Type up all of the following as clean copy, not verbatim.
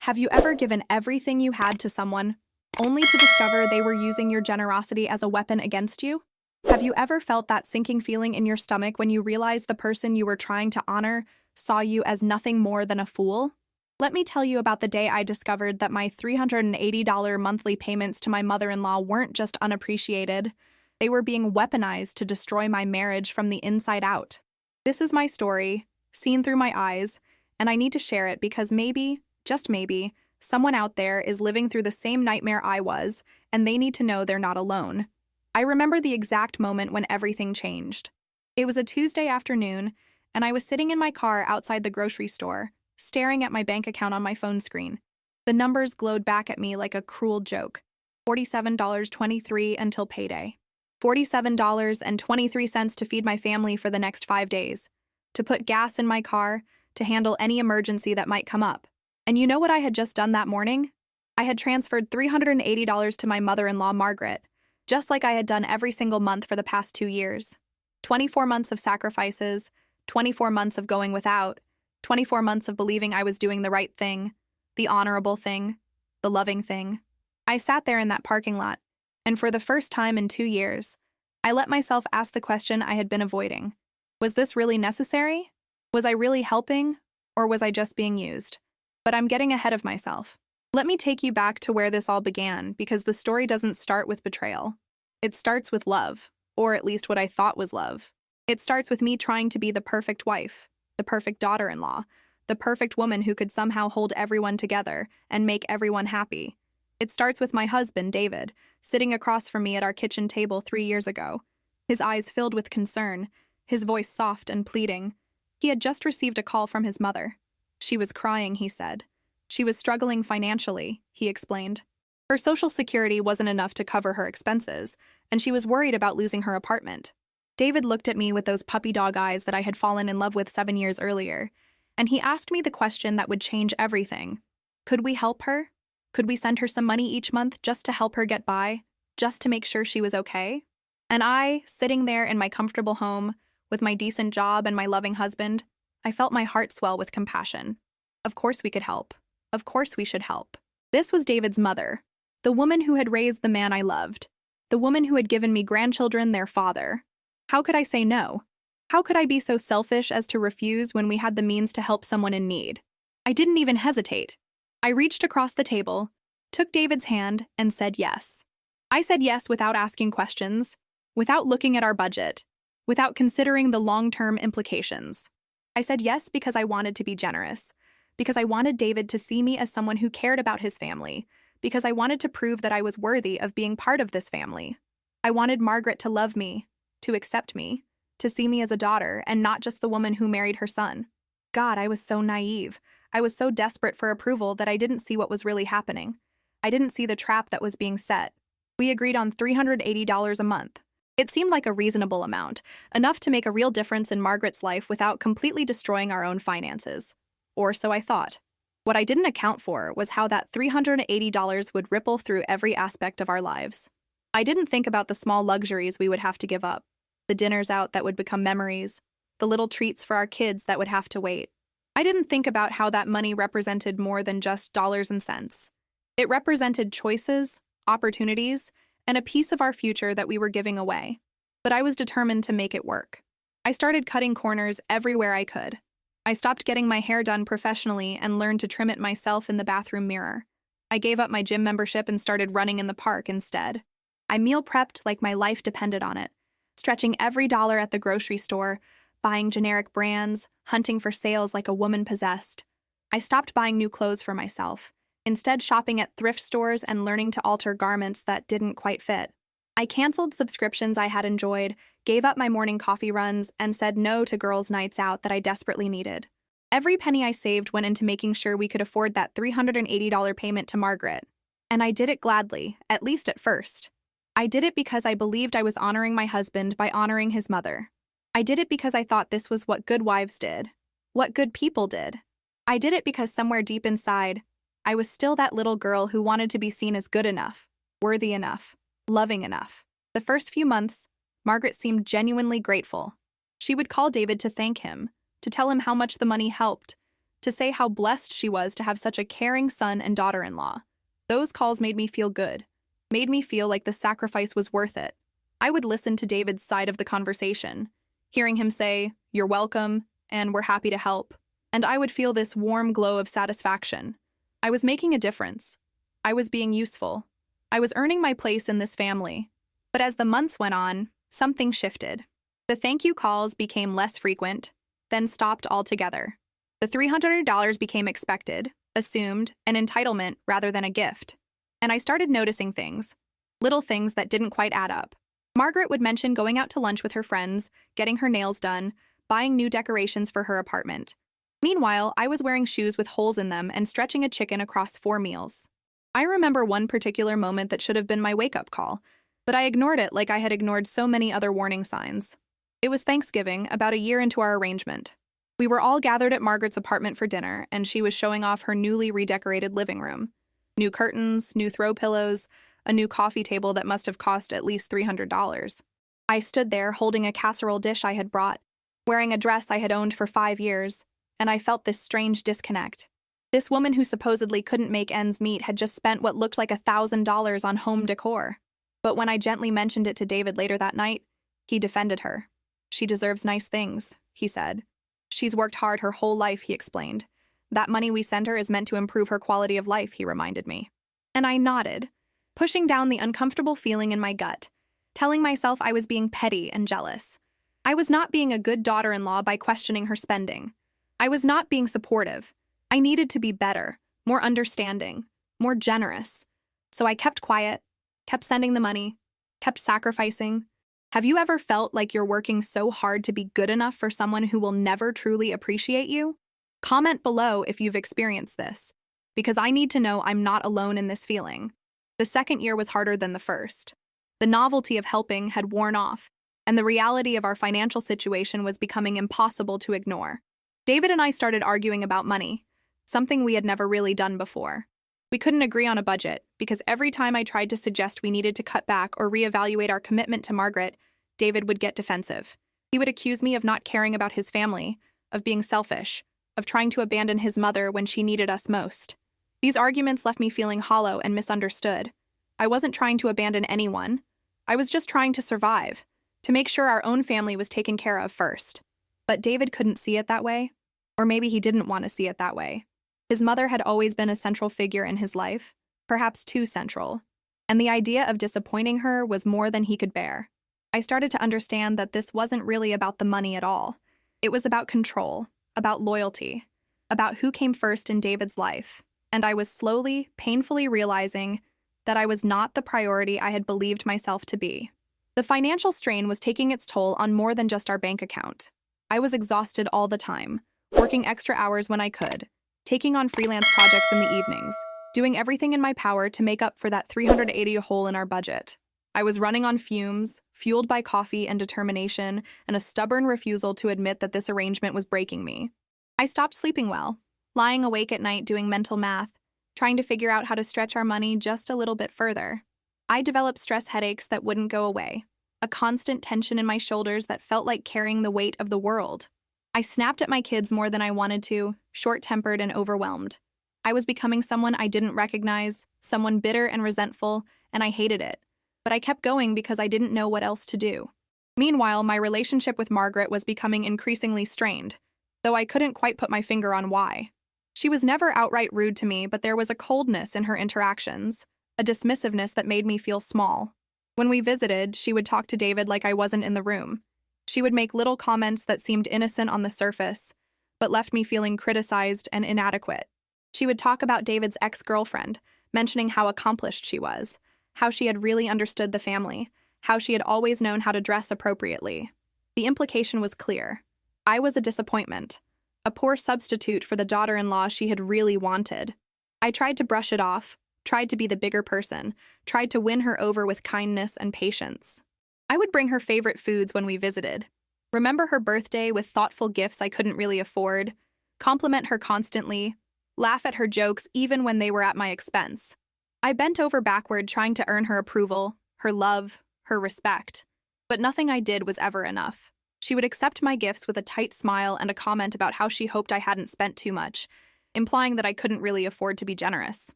Have you ever given everything you had to someone, only to discover they were using your generosity as a weapon against you? Have you ever felt that sinking feeling in your stomach when you realized the person you were trying to honor saw you as nothing more than a fool? Let me tell you about the day I discovered that my $380 monthly payments to my mother-in-law weren't just unappreciated. They were being weaponized to destroy my marriage from the inside out. This is my story, seen through my eyes, and I need to share it because maybe, just maybe, someone out there is living through the same nightmare I was, and they need to know they're not alone. I remember the exact moment when everything changed. It was a Tuesday afternoon, and I was sitting in my car outside the grocery store, staring at my bank account on my phone screen. The numbers glowed back at me like a cruel joke. $47.23 until payday. $47.23 to feed my family for the next 5 days. To put gas in my car, to handle any emergency that might come up. And you know what I had just done that morning? I had transferred $380 to my mother-in-law, Margaret, just like I had done every single month for the past 2 years. 24 months of sacrifices, 24 months of going without, 24 months of believing I was doing the right thing, the honorable thing, the loving thing. I sat there in that parking lot, and for the first time in 2 years, I let myself ask the question I had been avoiding. Was this really necessary? Was I really helping, or was I just being used? But I'm getting ahead of myself. Let me take you back to where this all began, because the story doesn't start with betrayal. It starts with love, or at least what I thought was love. It starts with me trying to be the perfect wife, the perfect daughter-in-law, the perfect woman who could somehow hold everyone together and make everyone happy. It starts with my husband, David, sitting across from me at our kitchen table 3 years ago, his eyes filled with concern, his voice soft and pleading. He had just received a call from his mother. She was crying, he said. She was struggling financially, he explained. Her Social Security wasn't enough to cover her expenses, and she was worried about losing her apartment. David looked at me with those puppy dog eyes that I had fallen in love with 7 years earlier, and he asked me the question that would change everything. Could we help her? Could we send her some money each month just to help her get by, just to make sure she was okay? And I, sitting there in my comfortable home, with my decent job and my loving husband, I felt my heart swell with compassion. Of course we could help. Of course we should help. This was David's mother, the woman who had raised the man I loved, the woman who had given me grandchildren, their father. How could I say no? How could I be so selfish as to refuse when we had the means to help someone in need? I didn't even hesitate. I reached across the table, took David's hand, and said yes. I said yes without asking questions, without looking at our budget, without considering the long-term implications. I said yes because I wanted to be generous, because I wanted David to see me as someone who cared about his family, because I wanted to prove that I was worthy of being part of this family. I wanted Margaret to love me, to accept me, to see me as a daughter and not just the woman who married her son. God, I was so naive. I was so desperate for approval that I didn't see what was really happening. I didn't see the trap that was being set. We agreed on $380 a month. It seemed like a reasonable amount, enough to make a real difference in Margaret's life without completely destroying our own finances. Or so I thought. What I didn't account for was how that $380 would ripple through every aspect of our lives. I didn't think about the small luxuries we would have to give up, the dinners out that would become memories, the little treats for our kids that would have to wait. I didn't think about how that money represented more than just dollars and cents. It represented choices, opportunities, and a piece of our future that we were giving away. But I was determined to make it work. I started cutting corners everywhere I could. I stopped getting my hair done professionally and learned to trim it myself in the bathroom mirror. I gave up my gym membership and started running in the park instead. I meal prepped like my life depended on it, stretching every dollar at the grocery store, buying generic brands, hunting for sales like a woman possessed. I stopped buying new clothes for myself, instead shopping at thrift stores and learning to alter garments that didn't quite fit. I canceled subscriptions I had enjoyed, gave up my morning coffee runs, and said no to girls' nights out that I desperately needed. Every penny I saved went into making sure we could afford that $380 payment to Margaret. And I did it gladly, at least at first. I did it because I believed I was honoring my husband by honoring his mother. I did it because I thought this was what good wives did, what good people did. I did it because somewhere deep inside, I was still that little girl who wanted to be seen as good enough, worthy enough, loving enough. The first few months, Margaret seemed genuinely grateful. She would call David to thank him, to tell him how much the money helped, to say how blessed she was to have such a caring son and daughter-in-law. Those calls made me feel good, made me feel like the sacrifice was worth it. I would listen to David's side of the conversation, hearing him say, "You're welcome," and "We're happy to help." And I would feel this warm glow of satisfaction. I was making a difference. I was being useful. I was earning my place in this family. But as the months went on, something shifted. The thank you calls became less frequent, then stopped altogether. The $300 became expected, assumed, an entitlement rather than a gift. And I started noticing things, little things that didn't quite add up. Margaret would mention going out to lunch with her friends, getting her nails done, buying new decorations for her apartment. Meanwhile, I was wearing shoes with holes in them and stretching a chicken across 4 meals. I remember one particular moment that should have been my wake-up call, but I ignored it like I had ignored so many other warning signs. It was Thanksgiving, about a year into our arrangement. We were all gathered at Margaret's apartment for dinner, and she was showing off her newly redecorated living room. New curtains, new throw pillows, a new coffee table that must have cost at least $300. I stood there holding a casserole dish I had brought, wearing a dress I had owned for 5 years, and I felt this strange disconnect. This woman who supposedly couldn't make ends meet had just spent what looked like $1,000 on home decor. But when I gently mentioned it to David later that night, he defended her. "She deserves nice things," he said. "She's worked hard her whole life," he explained. "That money we send her is meant to improve her quality of life," he reminded me. And I nodded, pushing down the uncomfortable feeling in my gut, telling myself I was being petty and jealous. I was not being a good daughter-in-law by questioning her spending. I was not being supportive. I needed to be better, more understanding, more generous. So I kept quiet, kept sending the money, kept sacrificing. Have you ever felt like you're working so hard to be good enough for someone who will never truly appreciate you? Comment below if you've experienced this, because I need to know I'm not alone in this feeling. The second year was harder than the first. The novelty of helping had worn off, and the reality of our financial situation was becoming impossible to ignore. David and I started arguing about money, something we had never really done before. We couldn't agree on a budget, because every time I tried to suggest we needed to cut back or reevaluate our commitment to Margaret, David would get defensive. He would accuse me of not caring about his family, of being selfish, of trying to abandon his mother when she needed us most. These arguments left me feeling hollow and misunderstood. I wasn't trying to abandon anyone. I was just trying to survive, to make sure our own family was taken care of first. But David couldn't see it that way, or maybe he didn't want to see it that way. His mother had always been a central figure in his life, perhaps too central, and the idea of disappointing her was more than he could bear. I started to understand that this wasn't really about the money at all. It was about control, about loyalty, about who came first in David's life, and I was slowly, painfully realizing that I was not the priority I had believed myself to be. The financial strain was taking its toll on more than just our bank account. I was exhausted all the time, working extra hours when I could, taking on freelance projects in the evenings, doing everything in my power to make up for that $380 hole in our budget. I was running on fumes, fueled by coffee and determination, and a stubborn refusal to admit that this arrangement was breaking me. I stopped sleeping well, lying awake at night doing mental math, trying to figure out how to stretch our money just a little bit further. I developed stress headaches that wouldn't go away, a constant tension in my shoulders that felt like carrying the weight of the world. I snapped at my kids more than I wanted to, short-tempered and overwhelmed. I was becoming someone I didn't recognize, someone bitter and resentful, and I hated it. But I kept going because I didn't know what else to do. Meanwhile, my relationship with Margaret was becoming increasingly strained, though I couldn't quite put my finger on why. She was never outright rude to me, but there was a coldness in her interactions, a dismissiveness that made me feel small. When we visited, she would talk to David like I wasn't in the room. She would make little comments that seemed innocent on the surface, but left me feeling criticized and inadequate. She would talk about David's ex-girlfriend, mentioning how accomplished she was, how she had really understood the family, how she had always known how to dress appropriately. The implication was clear. I was a disappointment, a poor substitute for the daughter-in-law she had really wanted. I tried to brush it off, tried to be the bigger person, tried to win her over with kindness and patience. I would bring her favorite foods when we visited, remember her birthday with thoughtful gifts I couldn't really afford, compliment her constantly, laugh at her jokes even when they were at my expense. I bent over backward trying to earn her approval, her love, her respect, but nothing I did was ever enough. She would accept my gifts with a tight smile and a comment about how she hoped I hadn't spent too much, implying that I couldn't really afford to be generous.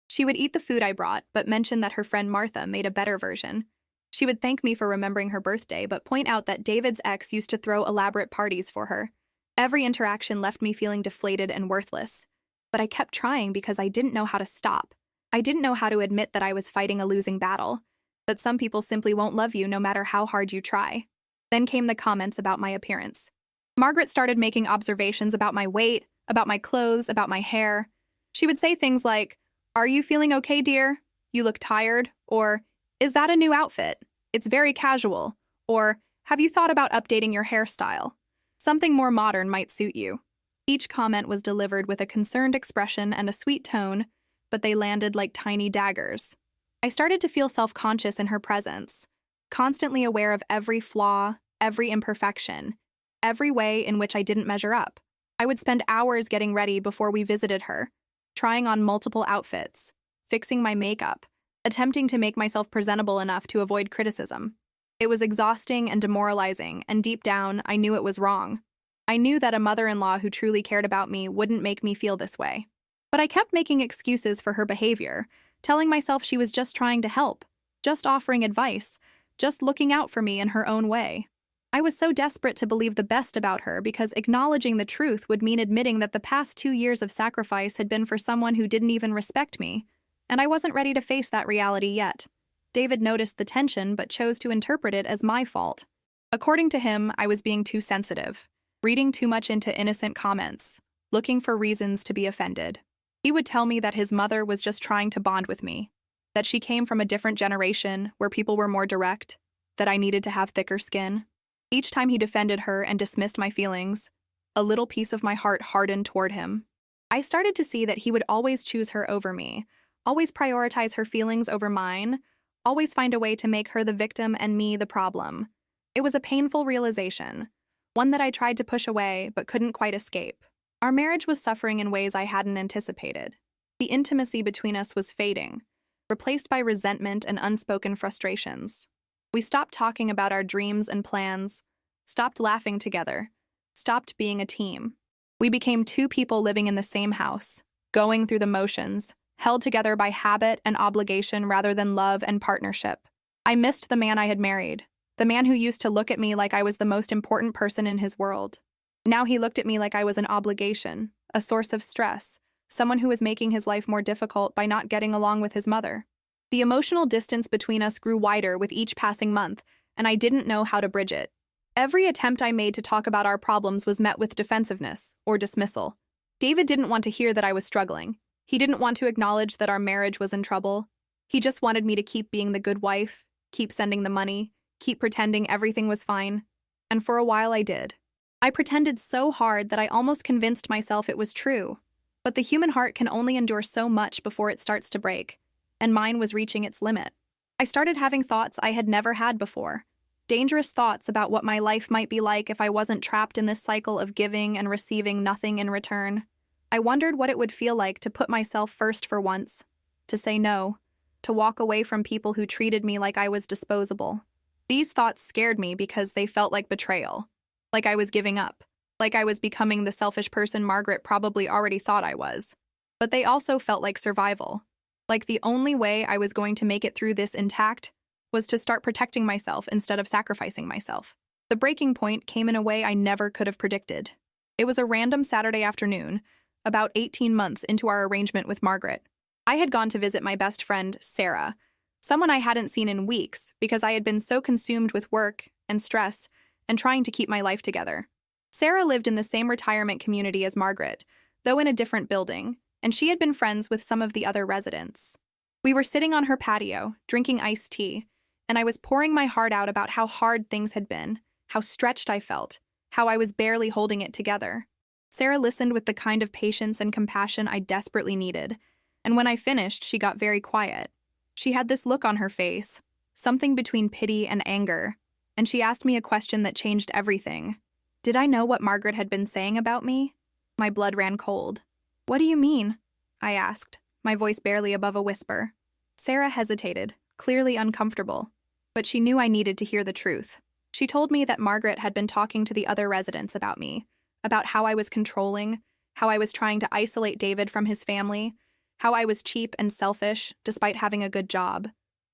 She would eat the food I brought, but mention that her friend Martha made a better version. She would thank me for remembering her birthday, but point out that David's ex used to throw elaborate parties for her. Every interaction left me feeling deflated and worthless. But I kept trying because I didn't know how to stop. I didn't know how to admit that I was fighting a losing battle, that some people simply won't love you no matter how hard you try. Then came the comments about my appearance. Margaret started making observations about my weight, about my clothes, about my hair. She would say things like, "Are you feeling okay, dear? You look tired," or "Is that a new outfit? It's very casual," or "Have you thought about updating your hairstyle? Something more modern might suit you." Each comment was delivered with a concerned expression and a sweet tone, but they landed like tiny daggers. I started to feel self-conscious in her presence, constantly aware of every flaw, every imperfection, every way in which I didn't measure up. I would spend hours getting ready before we visited her, trying on multiple outfits, fixing my makeup, attempting to make myself presentable enough to avoid criticism. It was exhausting and demoralizing, and deep down, I knew it was wrong. I knew that a mother-in-law who truly cared about me wouldn't make me feel this way. But I kept making excuses for her behavior, telling myself she was just trying to help, just offering advice, just looking out for me in her own way. I was so desperate to believe the best about her because acknowledging the truth would mean admitting that the past 2 years of sacrifice had been for someone who didn't even respect me, and I wasn't ready to face that reality yet. David noticed the tension but chose to interpret it as my fault. According to him, I was being too sensitive, reading too much into innocent comments, looking for reasons to be offended. He would tell me that his mother was just trying to bond with me, that she came from a different generation where people were more direct, that I needed to have thicker skin. Each time he defended her and dismissed my feelings, a little piece of my heart hardened toward him. I started to see that he would always choose her over me, always prioritize her feelings over mine, always find a way to make her the victim and me the problem. It was a painful realization, one that I tried to push away but couldn't quite escape. Our marriage was suffering in ways I hadn't anticipated. The intimacy between us was fading, replaced by resentment and unspoken frustrations. We stopped talking about our dreams and plans, stopped laughing together, stopped being a team. We became two people living in the same house, going through the motions, held together by habit and obligation rather than love and partnership. I missed the man I had married, the man who used to look at me like I was the most important person in his world. Now he looked at me like I was an obligation, a source of stress, someone who was making his life more difficult by not getting along with his mother. The emotional distance between us grew wider with each passing month, and I didn't know how to bridge it. Every attempt I made to talk about our problems was met with defensiveness or dismissal. David didn't want to hear that I was struggling. He didn't want to acknowledge that our marriage was in trouble. He just wanted me to keep being the good wife, keep sending the money, keep pretending everything was fine. And for a while I did. I pretended so hard that I almost convinced myself it was true. But the human heart can only endure so much before it starts to break, and mine was reaching its limit. I started having thoughts I had never had before. Dangerous thoughts about what my life might be like if I wasn't trapped in this cycle of giving and receiving nothing in return. I wondered what it would feel like to put myself first for once, to say no, to walk away from people who treated me like I was disposable. These thoughts scared me because they felt like betrayal, like I was giving up, like I was becoming the selfish person Margaret probably already thought I was. But they also felt like survival, like the only way I was going to make it through this intact was to start protecting myself instead of sacrificing myself. The breaking point came in a way I never could have predicted. It was a random Saturday afternoon, about 18 months into our arrangement with Margaret. I had gone to visit my best friend, Sarah, someone I hadn't seen in weeks because I had been so consumed with work and stress and trying to keep my life together. Sarah lived in the same retirement community as Margaret, though in a different building, and she had been friends with some of the other residents. We were sitting on her patio, drinking iced tea, and I was pouring my heart out about how hard things had been, how stretched I felt, how I was barely holding it together. Sarah listened with the kind of patience and compassion I desperately needed, and when I finished, she got very quiet. She had this look on her face, something between pity and anger, and she asked me a question that changed everything. Did I know what Margaret had been saying about me? My blood ran cold. "What do you mean?" I asked, my voice barely above a whisper. Sarah hesitated, clearly uncomfortable, but she knew I needed to hear the truth. She told me that Margaret had been talking to the other residents about me, about how I was controlling, how I was trying to isolate David from his family, how I was cheap and selfish despite having a good job.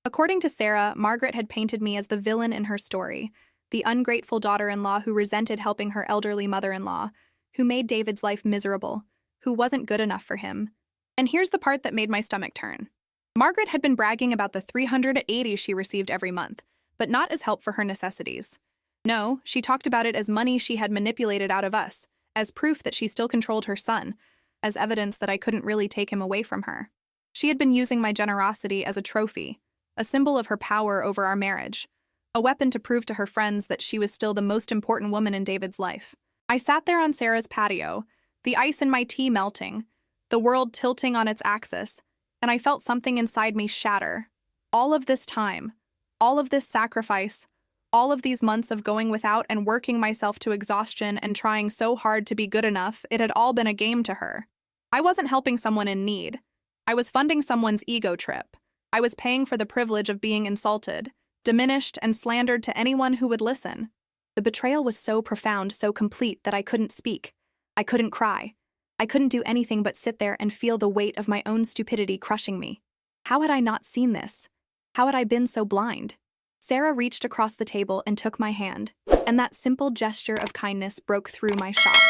According to Sarah, Margaret had painted me as the villain in her story, the ungrateful daughter-in-law who resented helping her elderly mother-in-law, who made David's life miserable, who wasn't good enough for him. And here's the part that made my stomach turn. Margaret had been bragging about the $380 she received every month, but not as help for her necessities. No, she talked about it as money she had manipulated out of us, as proof that she still controlled her son, as evidence that I couldn't really take him away from her. She had been using my generosity as a trophy, a symbol of her power over our marriage, a weapon to prove to her friends that she was still the most important woman in David's life. I sat there on Sarah's patio, the ice in my tea melting, the world tilting on its axis, and I felt something inside me shatter. All of this time, all of this sacrifice, all of these months of going without and working myself to exhaustion and trying so hard to be good enough, it had all been a game to her. I wasn't helping someone in need. I was funding someone's ego trip. I was paying for the privilege of being insulted, diminished, and slandered to anyone who would listen. The betrayal was so profound, so complete, that I couldn't speak. I couldn't cry. I couldn't do anything but sit there and feel the weight of my own stupidity crushing me. How had I not seen this? How had I been so blind? Sarah reached across the table and took my hand, and that simple gesture of kindness broke through my shock.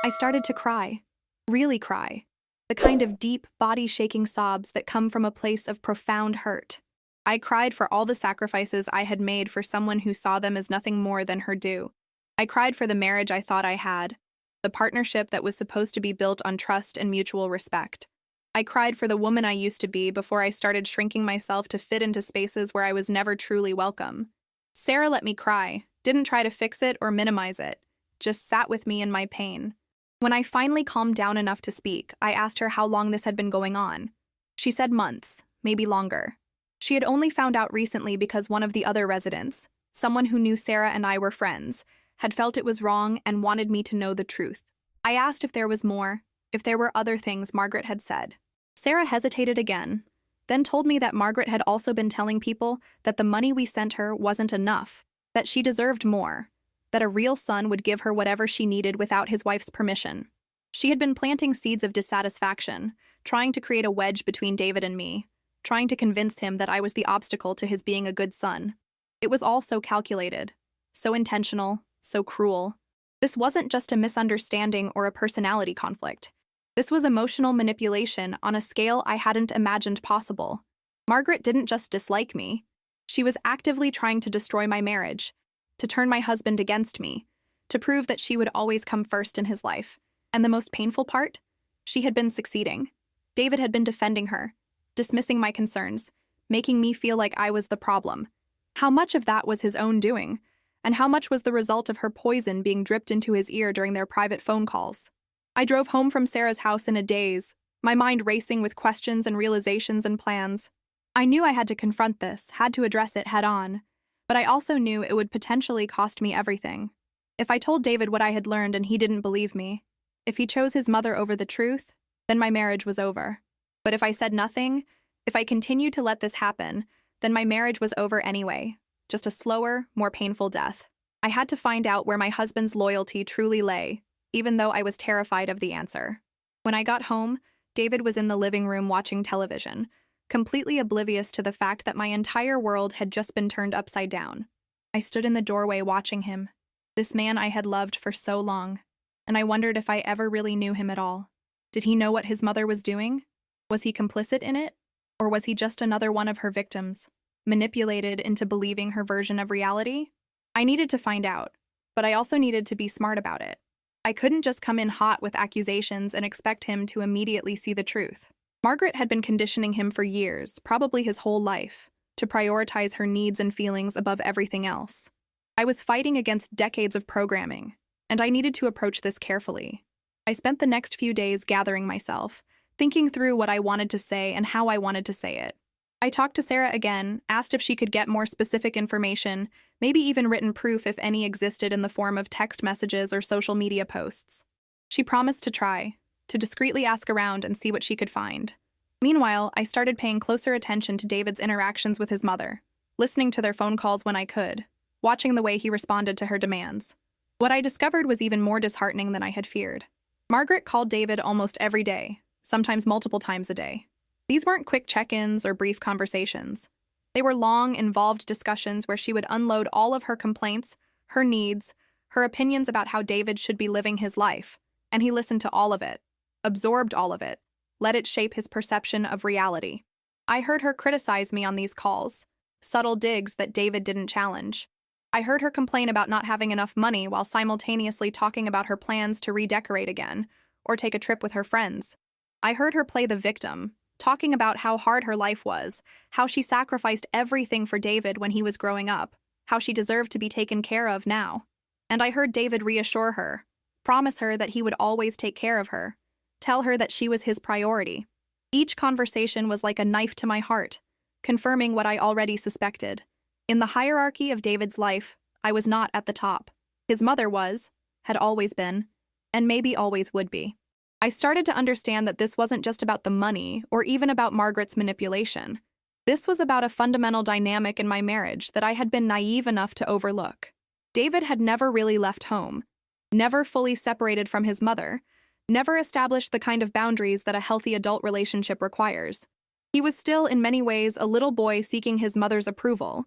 I started to cry. Really cry. The kind of deep, body-shaking sobs that come from a place of profound hurt. I cried for all the sacrifices I had made for someone who saw them as nothing more than her due. I cried for the marriage I thought I had, the partnership that was supposed to be built on trust and mutual respect. I cried for the woman I used to be before I started shrinking myself to fit into spaces where I was never truly welcome. Sarah let me cry, didn't try to fix it or minimize it, just sat with me in my pain. When I finally calmed down enough to speak, I asked her how long this had been going on. She said months, maybe longer. She had only found out recently because one of the other residents, someone who knew Sarah and I were friends, had felt it was wrong and wanted me to know the truth. I asked if there was more, if there were other things Margaret had said. Sarah hesitated again, then told me that Margaret had also been telling people that the money we sent her wasn't enough, that she deserved more, that a real son would give her whatever she needed without his wife's permission. She had been planting seeds of dissatisfaction, trying to create a wedge between David and me, trying to convince him that I was the obstacle to his being a good son. It was all so calculated, so intentional, so cruel. This wasn't just a misunderstanding or a personality conflict. This was emotional manipulation on a scale I hadn't imagined possible. Margaret didn't just dislike me. She was actively trying to destroy my marriage, to turn my husband against me, to prove that she would always come first in his life. And the most painful part? She had been succeeding. David had been defending her, dismissing my concerns, making me feel like I was the problem. How much of that was his own doing? And how much was the result of her poison being dripped into his ear during their private phone calls? I drove home from Sarah's house in a daze, my mind racing with questions and realizations and plans. I knew I had to confront this, had to address it head on, but I also knew it would potentially cost me everything. If I told David what I had learned and he didn't believe me, if he chose his mother over the truth, then my marriage was over. But if I said nothing, if I continued to let this happen, then my marriage was over anyway, just a slower, more painful death. I had to find out where my husband's loyalty truly lay, even though I was terrified of the answer. When I got home, David was in the living room watching television, completely oblivious to the fact that my entire world had just been turned upside down. I stood in the doorway watching him, this man I had loved for so long, and I wondered if I ever really knew him at all. Did he know what his mother was doing? Was he complicit in it? Or was he just another one of her victims, manipulated into believing her version of reality? I needed to find out, but I also needed to be smart about it. I couldn't just come in hot with accusations and expect him to immediately see the truth. Margaret had been conditioning him for years, probably his whole life, to prioritize her needs and feelings above everything else. I was fighting against decades of programming, and I needed to approach this carefully. I spent the next few days gathering myself, thinking through what I wanted to say and how I wanted to say it. I talked to Sarah again, asked if she could get more specific information, maybe even written proof if any existed in the form of text messages or social media posts. She promised to try, to discreetly ask around and see what she could find. Meanwhile, I started paying closer attention to David's interactions with his mother, listening to their phone calls when I could, watching the way he responded to her demands. What I discovered was even more disheartening than I had feared. Margaret called David almost every day, sometimes multiple times a day. These weren't quick check-ins or brief conversations. They were long, involved discussions where she would unload all of her complaints, her needs, her opinions about how David should be living his life, and he listened to all of it, absorbed all of it, let it shape his perception of reality. I heard her criticize me on these calls, subtle digs that David didn't challenge. I heard her complain about not having enough money while simultaneously talking about her plans to redecorate again or take a trip with her friends. I heard her play the victim, talking about how hard her life was, how she sacrificed everything for David when he was growing up, how she deserved to be taken care of now. And I heard David reassure her, promise her that he would always take care of her, tell her that she was his priority. Each conversation was like a knife to my heart, confirming what I already suspected. In the hierarchy of David's life, I was not at the top. His mother was, had always been, and maybe always would be. I started to understand that this wasn't just about the money or even about Margaret's manipulation. This was about a fundamental dynamic in my marriage that I had been naive enough to overlook. David had never really left home, never fully separated from his mother, never established the kind of boundaries that a healthy adult relationship requires. He was still, in many ways, a little boy seeking his mother's approval,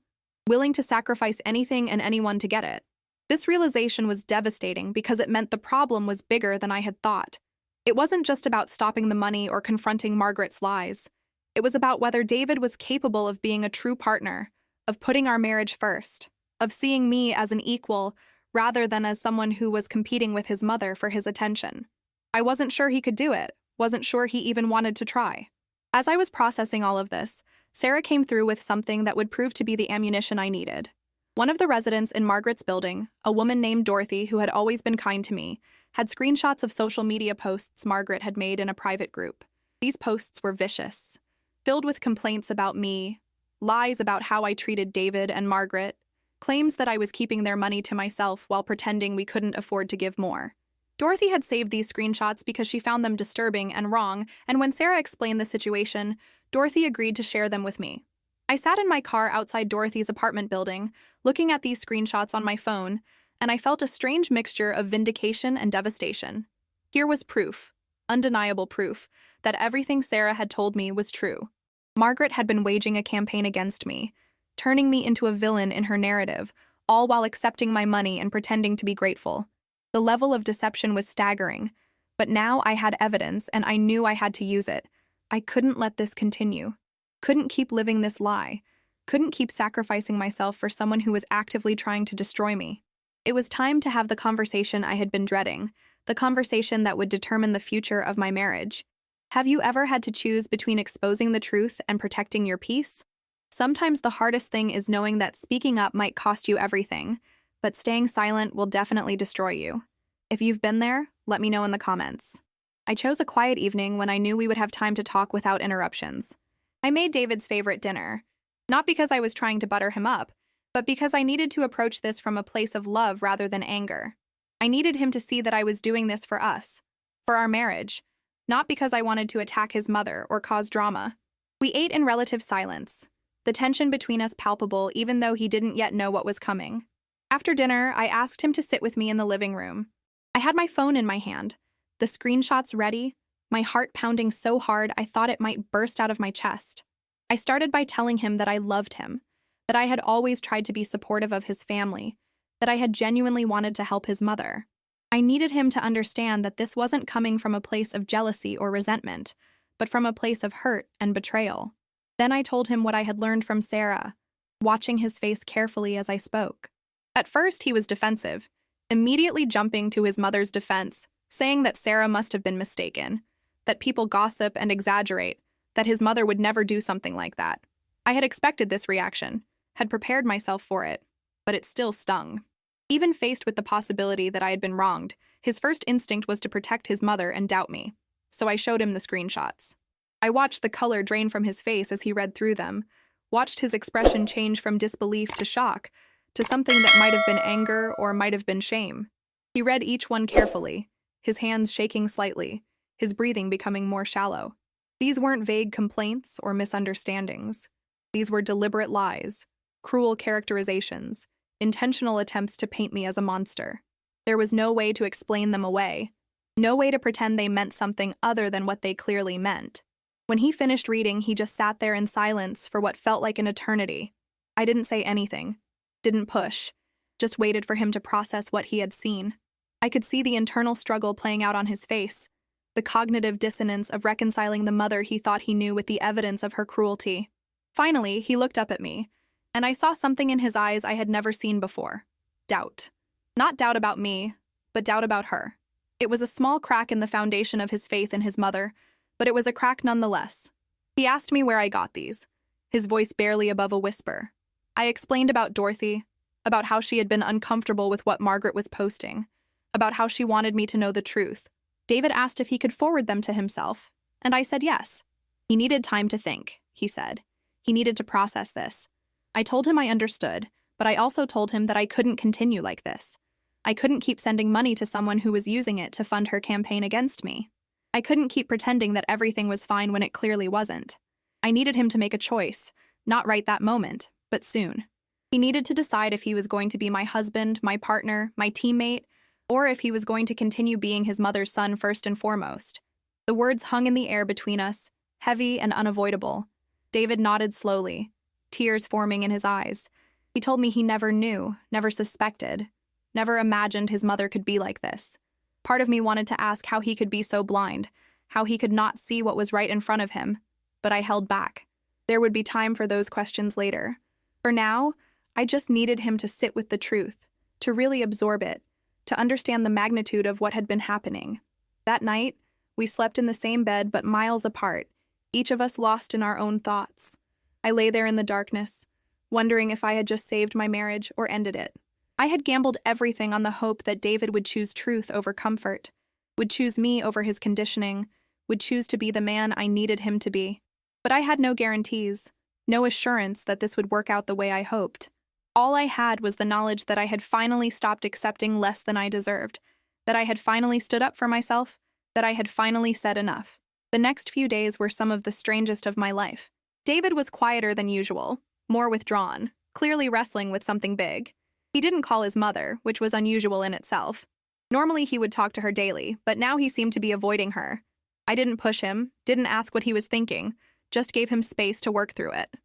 willing to sacrifice anything and anyone to get it. This realization was devastating because it meant the problem was bigger than I had thought. It wasn't just about stopping the money or confronting Margaret's lies. It was about whether David was capable of being a true partner, of putting our marriage first, of seeing me as an equal rather than as someone who was competing with his mother for his attention. I wasn't sure he could do it, wasn't sure he even wanted to try. As I was processing all of this, Sarah came through with something that would prove to be the ammunition I needed. One of the residents in Margaret's building, a woman named Dorothy who had always been kind to me, had screenshots of social media posts Margaret had made in a private group. These posts were vicious, filled with complaints about me, lies about how I treated David and Margaret, claims that I was keeping their money to myself while pretending we couldn't afford to give more. Dorothy had saved these screenshots because she found them disturbing and wrong, and when Sarah explained the situation, Dorothy agreed to share them with me. I sat in my car outside Dorothy's apartment building, looking at these screenshots on my phone, and I felt a strange mixture of vindication and devastation. Here was proof, undeniable proof, that everything Sarah had told me was true. Margaret had been waging a campaign against me, turning me into a villain in her narrative, all while accepting my money and pretending to be grateful. The level of deception was staggering, but now I had evidence and I knew I had to use it. I couldn't let this continue. Couldn't keep living this lie. Couldn't keep sacrificing myself for someone who was actively trying to destroy me. It was time to have the conversation I had been dreading, the conversation that would determine the future of my marriage. Have you ever had to choose between exposing the truth and protecting your peace? Sometimes the hardest thing is knowing that speaking up might cost you everything, but staying silent will definitely destroy you. If you've been there, let me know in the comments. I chose a quiet evening when I knew we would have time to talk without interruptions. I made David's favorite dinner, not because I was trying to butter him up, but because I needed to approach this from a place of love rather than anger. I needed him to see that I was doing this for us, for our marriage, not because I wanted to attack his mother or cause drama. We ate in relative silence, the tension between us palpable even though he didn't yet know what was coming. After dinner, I asked him to sit with me in the living room. I had my phone in my hand, the screenshots ready, my heart pounding so hard I thought it might burst out of my chest. I started by telling him that I loved him, that I had always tried to be supportive of his family, that I had genuinely wanted to help his mother. I needed him to understand that this wasn't coming from a place of jealousy or resentment, but from a place of hurt and betrayal. Then I told him what I had learned from Sarah, watching his face carefully as I spoke. At first, he was defensive, immediately jumping to his mother's defense, saying that Sarah must have been mistaken, that people gossip and exaggerate, that his mother would never do something like that. I had expected this reaction, had prepared myself for it, but it still stung. Even faced with the possibility that I had been wronged, his first instinct was to protect his mother and doubt me, so I showed him the screenshots. I watched the color drain from his face as he read through them, watched his expression change from disbelief to shock, to something that might have been anger or might have been shame. He read each one carefully, his hands shaking slightly, his breathing becoming more shallow. These weren't vague complaints or misunderstandings. These were deliberate lies, cruel characterizations, intentional attempts to paint me as a monster. There was no way to explain them away, no way to pretend they meant something other than what they clearly meant. When he finished reading, he just sat there in silence for what felt like an eternity. I didn't say anything, didn't push, just waited for him to process what he had seen. I could see the internal struggle playing out on his face, the cognitive dissonance of reconciling the mother he thought he knew with the evidence of her cruelty. Finally, he looked up at me, and I saw something in his eyes I had never seen before. Doubt. Not doubt about me, but doubt about her. It was a small crack in the foundation of his faith in his mother, but it was a crack nonetheless. He asked me where I got these, his voice barely above a whisper. I explained about Dorothy, about how she had been uncomfortable with what Margaret was posting, about how she wanted me to know the truth. David asked if he could forward them to himself, and I said yes. He needed time to think, he said. He needed to process this. I told him I understood, but I also told him that I couldn't continue like this. I couldn't keep sending money to someone who was using it to fund her campaign against me. I couldn't keep pretending that everything was fine when it clearly wasn't. I needed him to make a choice, not right that moment, but soon. He needed to decide if he was going to be my husband, my partner, my teammate, or if he was going to continue being his mother's son first and foremost. The words hung in the air between us, heavy and unavoidable. David nodded slowly, tears forming in his eyes. He told me he never knew, never suspected, never imagined his mother could be like this. Part of me wanted to ask how he could be so blind, how he could not see what was right in front of him, but I held back. There would be time for those questions later. For now, I just needed him to sit with the truth, to really absorb it, to understand the magnitude of what had been happening. That night, we slept in the same bed but miles apart, each of us lost in our own thoughts. I lay there in the darkness, wondering if I had just saved my marriage or ended it. I had gambled everything on the hope that David would choose truth over comfort, would choose me over his conditioning, would choose to be the man I needed him to be. But I had no guarantees, no assurance that this would work out the way I hoped. All I had was the knowledge that I had finally stopped accepting less than I deserved, that I had finally stood up for myself, that I had finally said enough. The next few days were some of the strangest of my life. David was quieter than usual, more withdrawn, clearly wrestling with something big. He didn't call his mother, which was unusual in itself. Normally he would talk to her daily, but now he seemed to be avoiding her. I didn't push him, didn't ask what he was thinking, just gave him space to work through it.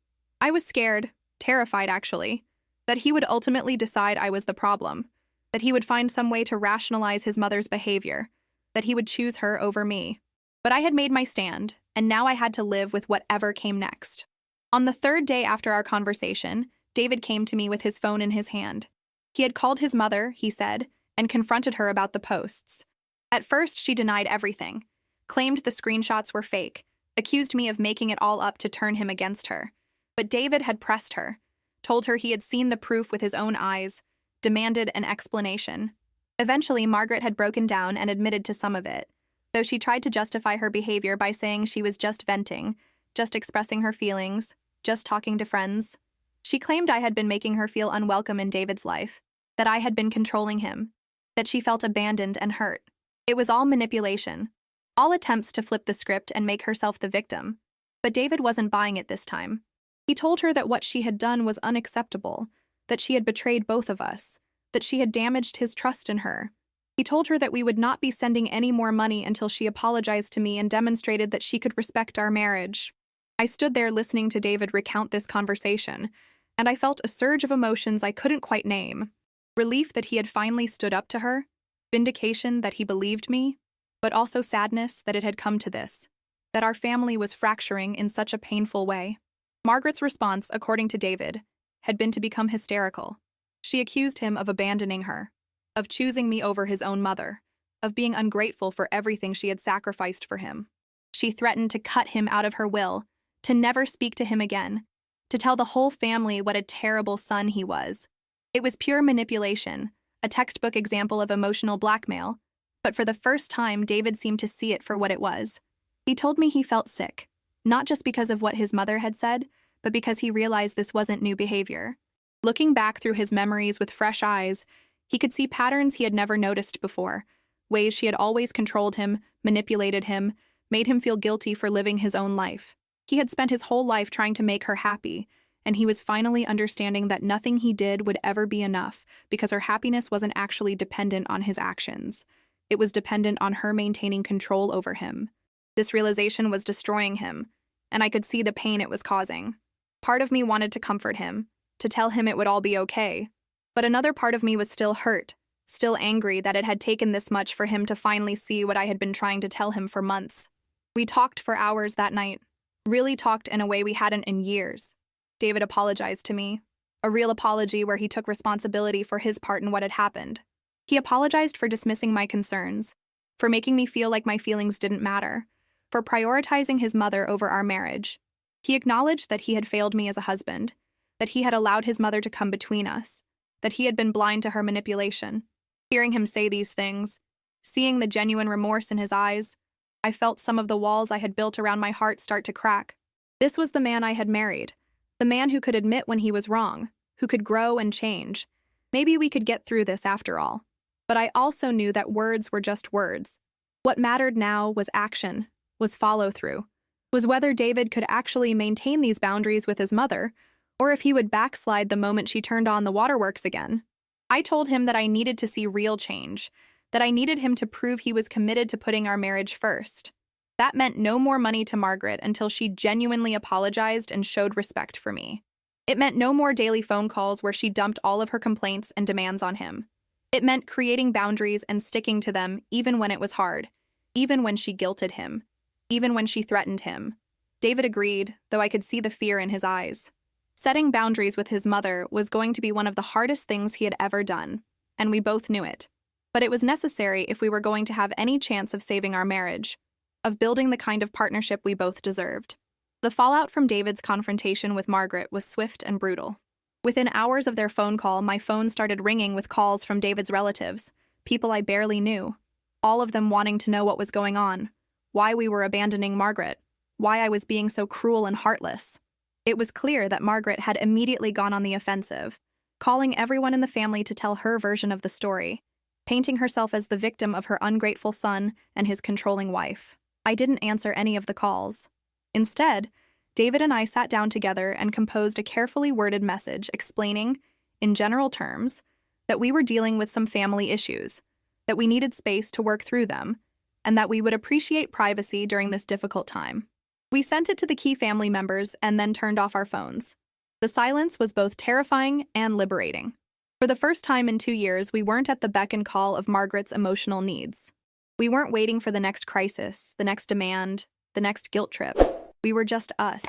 I was scared, terrified actually, that he would ultimately decide I was the problem, that he would find some way to rationalize his mother's behavior, that he would choose her over me. But I had made my stand, and now I had to live with whatever came next. On the third day after our conversation, David came to me with his phone in his hand. He had called his mother, he said, and confronted her about the posts. At first, she denied everything, claimed the screenshots were fake, accused me of making it all up to turn him against her. But David had pressed her, told her he had seen the proof with his own eyes, demanded an explanation. Eventually, Margaret had broken down and admitted to some of it, though she tried to justify her behavior by saying she was just venting, just expressing her feelings, just talking to friends. She claimed I had been making her feel unwelcome in David's life, that I had been controlling him, that she felt abandoned and hurt. It was all manipulation, all attempts to flip the script and make herself the victim. But David wasn't buying it this time. He told her that what she had done was unacceptable, that she had betrayed both of us, that she had damaged his trust in her. He told her that we would not be sending any more money until she apologized to me and demonstrated that she could respect our marriage. I stood there listening to David recount this conversation, and I felt a surge of emotions I couldn't quite name. Relief that he had finally stood up to her, vindication that he believed me, but also sadness that it had come to this, that our family was fracturing in such a painful way. Margaret's response, according to David, had been to become hysterical. She accused him of abandoning her, of choosing me over his own mother, of being ungrateful for everything she had sacrificed for him. She threatened to cut him out of her will, to never speak to him again, to tell the whole family what a terrible son he was. It was pure manipulation, a textbook example of emotional blackmail, but for the first time, David seemed to see it for what it was. He told me he felt sick, not just because of what his mother had said, but because he realized this wasn't new behavior. Looking back through his memories with fresh eyes, he could see patterns he had never noticed before, ways she had always controlled him, manipulated him, made him feel guilty for living his own life. He had spent his whole life trying to make her happy, and he was finally understanding that nothing he did would ever be enough because her happiness wasn't actually dependent on his actions. It was dependent on her maintaining control over him. This realization was destroying him, and I could see the pain it was causing. Part of me wanted to comfort him, to tell him it would all be okay, but another part of me was still hurt, still angry that it had taken this much for him to finally see what I had been trying to tell him for months. We talked for hours that night, really talked in a way we hadn't in years. David apologized to me, a real apology where he took responsibility for his part in what had happened. He apologized for dismissing my concerns, for making me feel like my feelings didn't matter, for prioritizing his mother over our marriage. He acknowledged that he had failed me as a husband, that he had allowed his mother to come between us, that he had been blind to her manipulation. Hearing him say these things, seeing the genuine remorse in his eyes, I felt some of the walls I had built around my heart start to crack. This was the man I had married, the man who could admit when he was wrong, who could grow and change. Maybe we could get through this after all. But I also knew that words were just words. What mattered now was action, was follow-through, was whether David could actually maintain these boundaries with his mother, or if he would backslide the moment she turned on the waterworks again. I told him that I needed to see real change, that I needed him to prove he was committed to putting our marriage first. That meant no more money to Margaret until she genuinely apologized and showed respect for me. It meant no more daily phone calls where she dumped all of her complaints and demands on him. It meant creating boundaries and sticking to them even when it was hard, even when she guilted him, even when she threatened him. David agreed, though I could see the fear in his eyes. Setting boundaries with his mother was going to be one of the hardest things he had ever done, and we both knew it. But it was necessary if we were going to have any chance of saving our marriage, of building the kind of partnership we both deserved. The fallout from David's confrontation with Margaret was swift and brutal. Within hours of their phone call, my phone started ringing with calls from David's relatives, people I barely knew, all of them wanting to know what was going on, why we were abandoning Margaret, why I was being so cruel and heartless. It was clear that Margaret had immediately gone on the offensive, calling everyone in the family to tell her version of the story, painting herself as the victim of her ungrateful son and his controlling wife. I didn't answer any of the calls. Instead, David and I sat down together and composed a carefully worded message explaining, in general terms, that we were dealing with some family issues, that we needed space to work through them, and that we would appreciate privacy during this difficult time. We sent it to the key family members and then turned off our phones. The silence was both terrifying and liberating. For the first time in 2 years, we weren't at the beck and call of Margaret's emotional needs. We weren't waiting for the next crisis, the next demand, the next guilt trip. We were just us,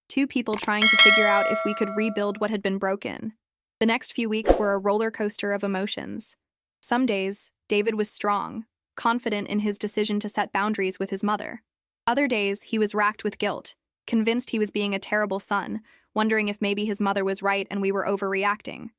two people trying to figure out if we could rebuild what had been broken. The next few weeks were a roller coaster of emotions. Some days, David was strong, confident in his decision to set boundaries with his mother. Other days, he was racked with guilt, convinced he was being a terrible son, wondering if maybe his mother was right and we were overreacting.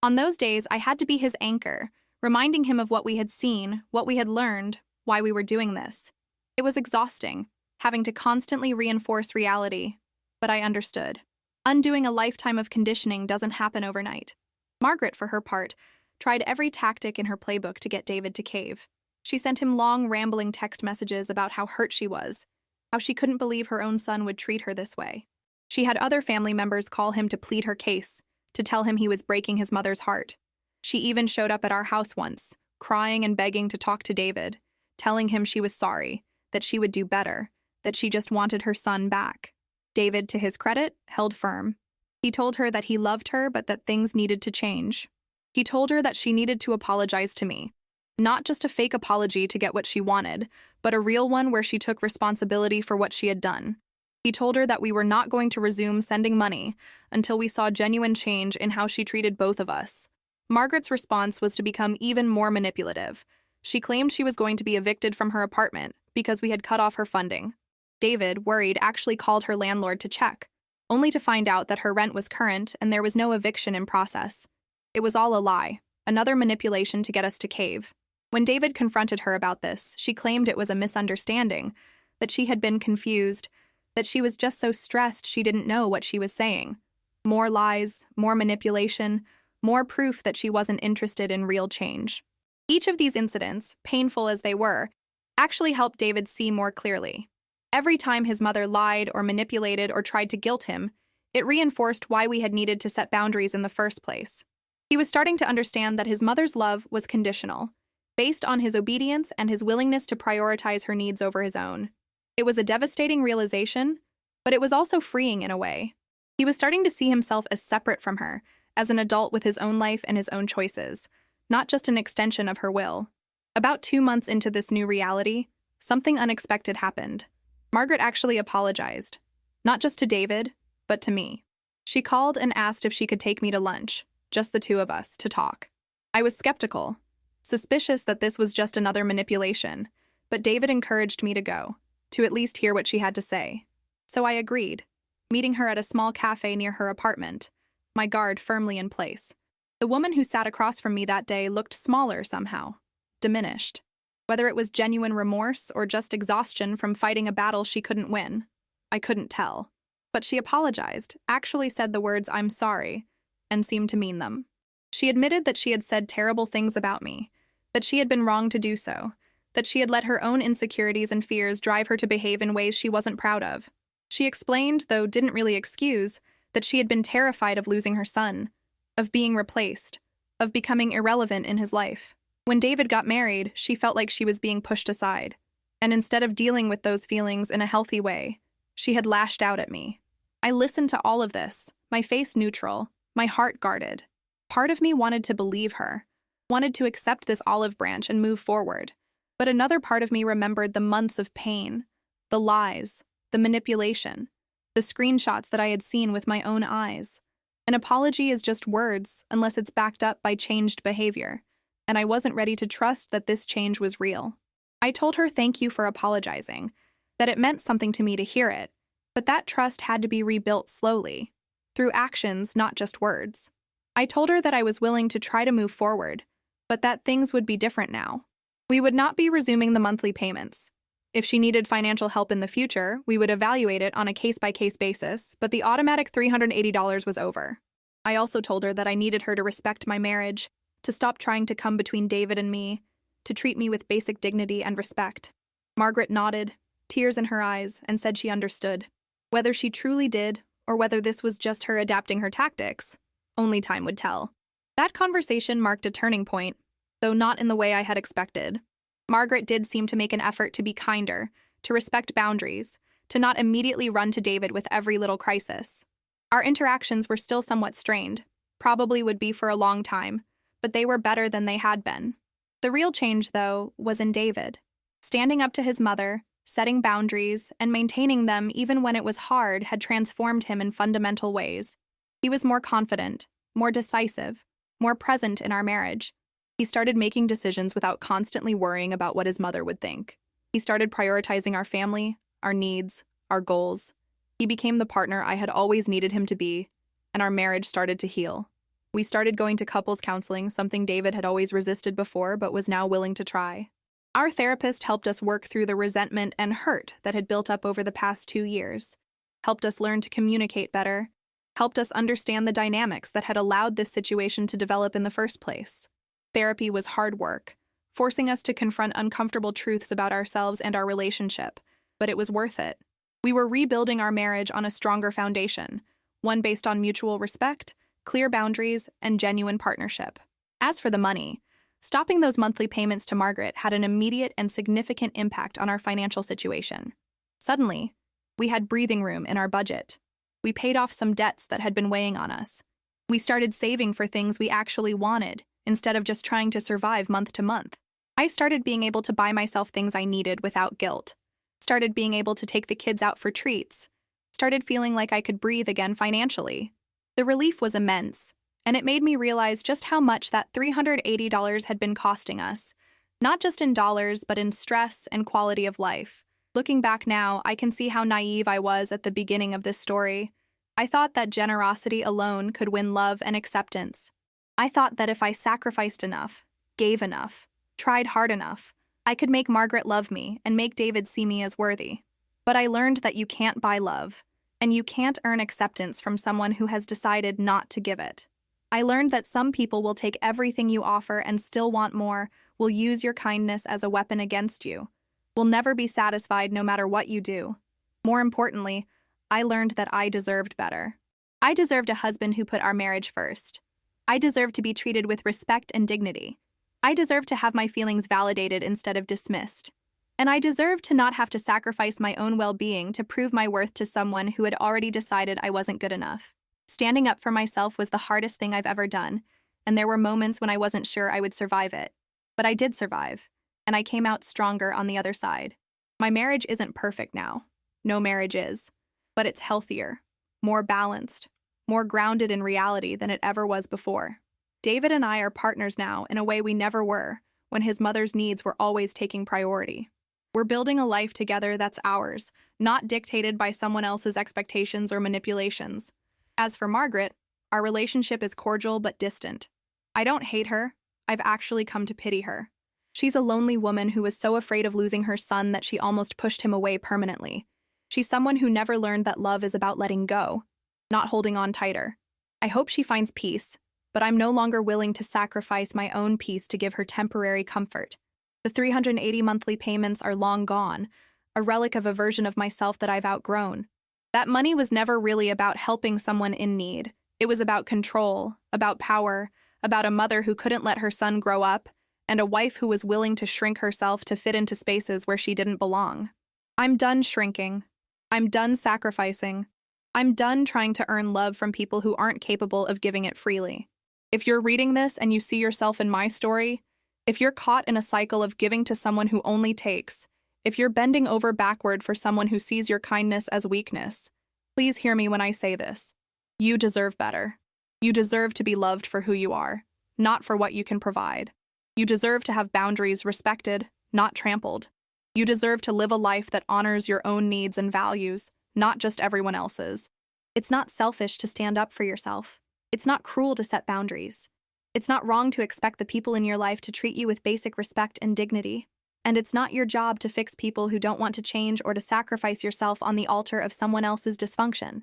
On those days, I had to be his anchor, reminding him of what we had seen, what we had learned, why we were doing this. It was exhausting, having to constantly reinforce reality, but I understood. Undoing a lifetime of conditioning doesn't happen overnight. Margaret, for her part, tried every tactic in her playbook to get David to cave. She sent him long, rambling text messages about how hurt she was, how she couldn't believe her own son would treat her this way. She had other family members call him to plead her case, to tell him he was breaking his mother's heart. She even showed up at our house once, crying and begging to talk to David, telling him she was sorry, that she would do better, that she just wanted her son back. David, to his credit, held firm. He told her that he loved her but that things needed to change. He told her that she needed to apologize to me. Not just a fake apology to get what she wanted, but a real one where she took responsibility for what she had done. He told her that we were not going to resume sending money until we saw genuine change in how she treated both of us. Margaret's response was to become even more manipulative. She claimed she was going to be evicted from her apartment because we had cut off her funding. David, worried, actually called her landlord to check, only to find out that her rent was current and there was no eviction in process. It was all a lie, another manipulation to get us to cave. When David confronted her about this, she claimed it was a misunderstanding, that she had been confused, that she was just so stressed she didn't know what she was saying. More lies, more manipulation, more proof that she wasn't interested in real change. Each of these incidents, painful as they were, actually helped David see more clearly. Every time his mother lied or manipulated or tried to guilt him, It reinforced why we had needed to set boundaries in the first place. He was starting to understand that his mother's love was conditional, based on his obedience and his willingness to prioritize her needs over his own. It was a devastating realization, but it was also freeing in a way. He was starting to see himself as separate from her, as an adult with his own life and his own choices, not just an extension of her will. About 2 months into this new reality, something unexpected happened. Margaret actually apologized, not just to David, but to me. She called and asked if she could take me to lunch, just the two of us, to talk. I was skeptical, suspicious that this was just another manipulation, but David encouraged me to go, to at least hear what she had to say. So I agreed, meeting her at a small cafe near her apartment, my guard firmly in place. The woman who sat across from me that day looked smaller somehow, diminished. Whether it was genuine remorse or just exhaustion from fighting a battle she couldn't win, I couldn't tell. But she apologized, actually said the words "I'm sorry," and seemed to mean them. She admitted that she had said terrible things about me, that she had been wrong to do so, that she had let her own insecurities and fears drive her to behave in ways she wasn't proud of. She explained, though didn't really excuse, that she had been terrified of losing her son, of being replaced, of becoming irrelevant in his life. When David got married, she felt like she was being pushed aside, and instead of dealing with those feelings in a healthy way, she had lashed out at me. I listened to all of this, my face neutral, my heart guarded. Part of me wanted to believe her, wanted to accept this olive branch and move forward. But another part of me remembered the months of pain, the lies, the manipulation, the screenshots that I had seen with my own eyes. An apology is just words unless it's backed up by changed behavior, and I wasn't ready to trust that this change was real. I told her thank you for apologizing, that it meant something to me to hear it, but that trust had to be rebuilt slowly, through actions, not just words. I told her that I was willing to try to move forward, but that things would be different now. We would not be resuming the monthly payments. If she needed financial help in the future, we would evaluate it on a case-by-case basis, but the automatic $380 was over. I also told her that I needed her to respect my marriage, to stop trying to come between David and me, to treat me with basic dignity and respect. Margaret nodded, tears in her eyes, and said she understood. Whether she truly did, or whether this was just her adapting her tactics, only time would tell. That conversation marked a turning point, though not in the way I had expected. Margaret did seem to make an effort to be kinder, to respect boundaries, to not immediately run to David with every little crisis. Our interactions were still somewhat strained, probably would be for a long time, but they were better than they had been. The real change, though, was in David. Standing up to his mother, setting boundaries, and maintaining them even when it was hard had transformed him in fundamental ways. He was more confident, more decisive, more present in our marriage. He started making decisions without constantly worrying about what his mother would think. He started prioritizing our family, our needs, our goals. He became the partner I had always needed him to be, and our marriage started to heal. We started going to couples counseling, something David had always resisted before but was now willing to try. Our therapist helped us work through the resentment and hurt that had built up over the past 2 years, helped us learn to communicate better, helped us understand the dynamics that had allowed this situation to develop in the first place. Therapy was hard work, forcing us to confront uncomfortable truths about ourselves and our relationship, but it was worth it. We were rebuilding our marriage on a stronger foundation, one based on mutual respect, clear boundaries, and genuine partnership. As for the money, stopping those monthly payments to Margaret had an immediate and significant impact on our financial situation. Suddenly, we had breathing room in our budget. We paid off some debts that had been weighing on us. We started saving for things we actually wanted, instead of just trying to survive month to month. I started being able to buy myself things I needed without guilt. Started being able to take the kids out for treats. Started feeling like I could breathe again financially. The relief was immense, and it made me realize just how much that $380 had been costing us, not just in dollars, but in stress and quality of life. Looking back now, I can see how naive I was at the beginning of this story. I thought that generosity alone could win love and acceptance. I thought that if I sacrificed enough, gave enough, tried hard enough, I could make Margaret love me and make David see me as worthy. But I learned that you can't buy love, and you can't earn acceptance from someone who has decided not to give it. I learned that some people will take everything you offer and still want more, will use your kindness as a weapon against you, will never be satisfied no matter what you do. More importantly, I learned that I deserved better. I deserved a husband who put our marriage first. I deserved to be treated with respect and dignity. I deserved to have my feelings validated instead of dismissed. And I deserved to not have to sacrifice my own well-being to prove my worth to someone who had already decided I wasn't good enough. Standing up for myself was the hardest thing I've ever done, and there were moments when I wasn't sure I would survive it. But I did survive, and I came out stronger on the other side. My marriage isn't perfect now. No marriage is. But it's healthier, more balanced, more grounded in reality than it ever was before. David and I are partners now in a way we never were, when his mother's needs were always taking priority. We're building a life together that's ours, not dictated by someone else's expectations or manipulations. As for Margaret, our relationship is cordial but distant. I don't hate her. I've actually come to pity her. She's a lonely woman who was so afraid of losing her son that she almost pushed him away permanently. She's someone who never learned that love is about letting go, not holding on tighter. I hope she finds peace, but I'm no longer willing to sacrifice my own peace to give her temporary comfort. The 380 monthly payments are long gone, a relic of a version of myself that I've outgrown. That money was never really about helping someone in need. It was about control, about power, about a mother who couldn't let her son grow up, and a wife who was willing to shrink herself to fit into spaces where she didn't belong. I'm done shrinking. I'm done sacrificing. I'm done trying to earn love from people who aren't capable of giving it freely. If you're reading this and you see yourself in my story, if you're caught in a cycle of giving to someone who only takes, if you're bending over backward for someone who sees your kindness as weakness, please hear me when I say this. You deserve better. You deserve to be loved for who you are, not for what you can provide. You deserve to have boundaries respected, not trampled. You deserve to live a life that honors your own needs and values, not just everyone else's. It's not selfish to stand up for yourself. It's not cruel to set boundaries. It's not wrong to expect the people in your life to treat you with basic respect and dignity. And it's not your job to fix people who don't want to change or to sacrifice yourself on the altar of someone else's dysfunction.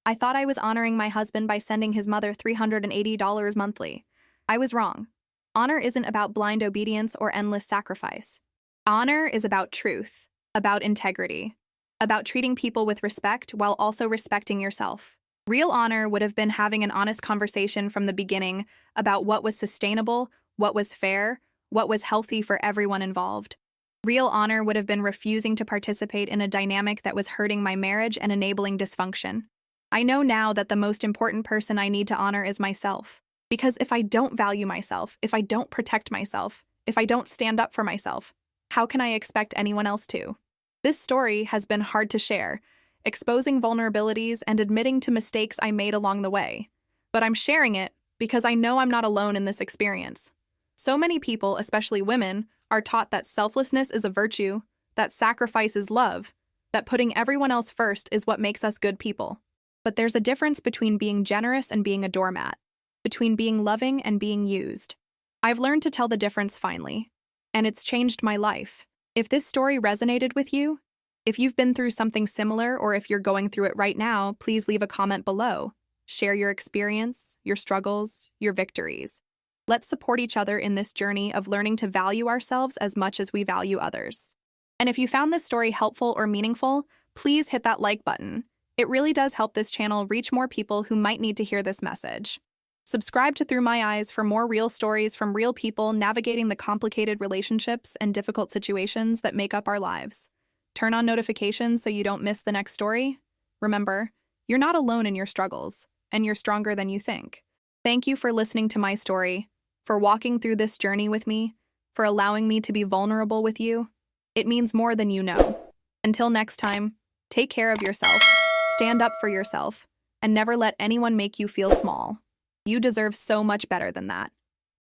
I thought I was honoring my husband by sending his mother $380 monthly. I was wrong. Honor isn't about blind obedience or endless sacrifice. Honor is about truth, about integrity, about treating people with respect while also respecting yourself. Real honor would have been having an honest conversation from the beginning about what was sustainable, what was fair, what was healthy for everyone involved. Real honor would have been refusing to participate in a dynamic that was hurting my marriage and enabling dysfunction. I know now that the most important person I need to honor is myself. Because if I don't value myself, if I don't protect myself, if I don't stand up for myself, how can I expect anyone else to? This story has been hard to share, exposing vulnerabilities and admitting to mistakes I made along the way. But I'm sharing it because I know I'm not alone in this experience. So many people, especially women, are taught that selflessness is a virtue, that sacrifice is love, that putting everyone else first is what makes us good people. But there's a difference between being generous and being a doormat, between being loving and being used. I've learned to tell the difference finally, and it's changed my life. If this story resonated with you, if you've been through something similar or if you're going through it right now, please leave a comment below. Share your experience, your struggles, your victories. Let's support each other in this journey of learning to value ourselves as much as we value others. And if you found this story helpful or meaningful, please hit that like button. It really does help this channel reach more people who might need to hear this message. Subscribe to Through My Eyes for more real stories from real people navigating the complicated relationships and difficult situations that make up our lives. Turn on notifications so you don't miss the next story. Remember, you're not alone in your struggles, and you're stronger than you think. Thank you for listening to my story, for walking through this journey with me, for allowing me to be vulnerable with you. It means more than you know. Until next time, take care of yourself, stand up for yourself, and never let anyone make you feel small. You deserve so much better than that.